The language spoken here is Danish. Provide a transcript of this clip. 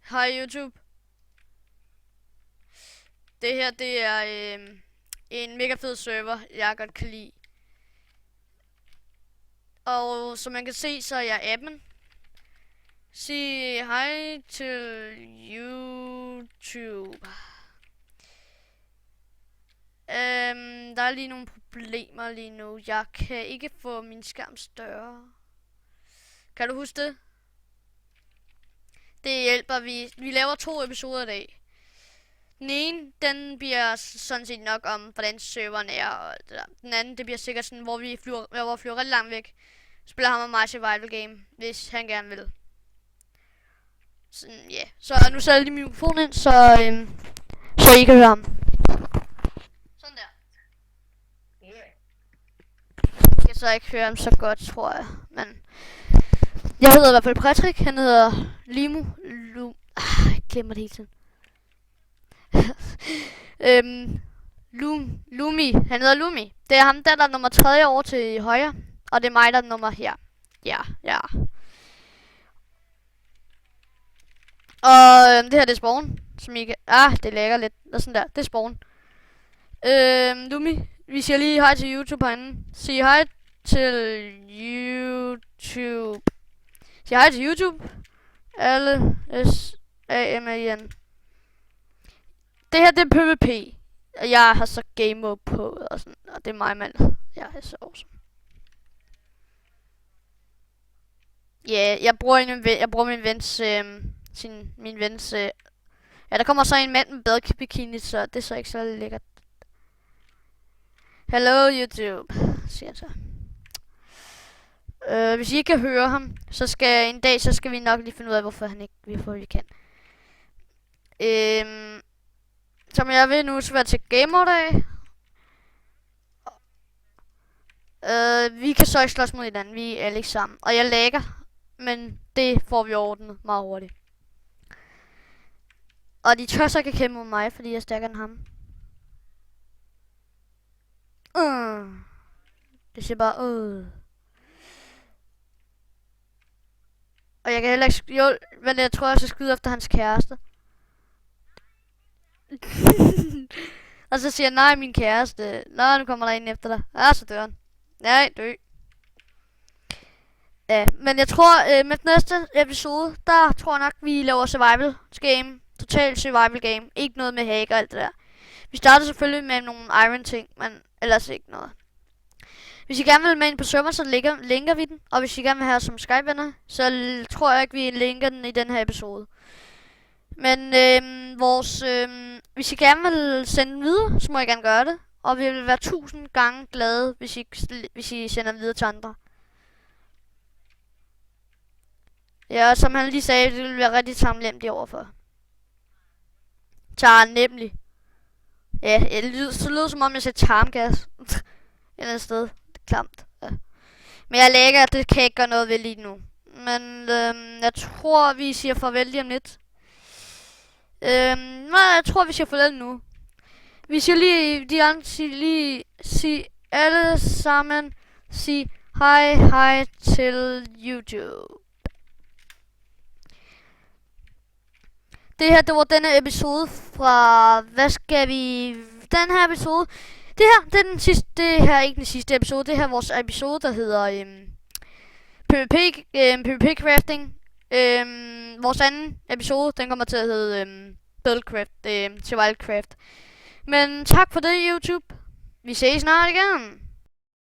Hej YouTube. Det her, det er en mega fed server, jeg godt kan lide. Og som man kan se, så er jeg admin. Sig hej til YouTube. Der er lige nogle problemer lige nu. Jeg kan ikke få min skærm større. Kan du huske det? Det hjælper vi. Vi laver 2 episoder i dag. Den ene, den bliver sådan set nok om, hvordan serveren er, og det der. Den anden, det bliver sikkert sådan, hvor vi flyver rigtig langt væk. Spiller ham og mig survival game, hvis han gerne vil. Sådan, yeah. Så nu sætter jeg lige mikrofonen ind, så I kan høre ham. Sådan der. Jeg kan så ikke høre ham så godt, tror jeg. Men jeg hedder i hvert fald Patrick, han hedder jeg glemmer det hele tiden. Lumi. Han hedder Lumi. Det er ham, der er nummer 3 over til højre. Og det er mig, der er nummer her. Ja. Og det her, det er spawn. Som I kan... det lægger lidt. Og sådan der. Det er spawn. Lumi. Vi siger lige hej til YouTube herinde. Sig hej til YouTube. Sig hej til YouTube. Alle S-A-M-A-N. Det her, det er PvP. Og jeg har så game mode på, og sådan, og det er mig, mand. Jeg er så awesome. Ja, jeg bruger min vens, min vens, ja, der kommer så en mand med badebikini, så det er så ikke så lækkert. Hello, YouTube, siger han så. Hvis I ikke kan høre ham, så skal vi nok lige finde ud af, hvorfor vi kan. Som jeg vil nu, så være til gamerdag. Vi kan så ikke slås mod hinanden, vi er alle sammen. Og jeg lægger, men det får vi ordnet meget hurtigt. Og de tør så ikke kæmpe mod mig, fordi jeg er stærkere end ham. Det siger bare Og jeg kan heller ikke men jeg tror, jeg skal skyde efter hans kæreste. Og så siger jeg, nej, min kæreste. Nå, nu kommer der en efter dig. Så dør han. Nej, dø. Ja, men jeg tror, med næste episode, der tror jeg nok, vi laver survival game. Total survival game. Ikke noget med hack og alt det der. Vi starter selvfølgelig med nogle iron ting, men ellers ikke noget. Hvis I gerne vil med ind på server, så linker vi den. Og hvis I gerne vil have som Skype-venner, så tror jeg ikke, vi linker den i den her episode. Men hvis I gerne vil sende den videre, så må I gerne gøre det. Og vi vil være 1000 gange glade, hvis I sender den videre til andre. Ja, som han lige sagde, det vil være rigtig taknemmelig overfor. Nemlig. Ja, så lyder som om jeg siger tarmgas. Et eller andet sted. Det er klamt. Ja. Men jeg lægger, at det kan ikke gøre noget ved lige nu. Men jeg tror, vi siger farvel lige om lidt. Jeg tror, vi siger farvel nu. Vi siger lige, alle sammen, sig hej til YouTube. Det her, det var denne episode fra, den her episode, det her, det er den sidste, det her er ikke den sidste episode, det her er vores episode, der hedder, PvP crafting. Vores anden episode, den kommer til at hedde, Buildcraft, til Wildcraft. Men tak for det, YouTube. Vi ses snart igen.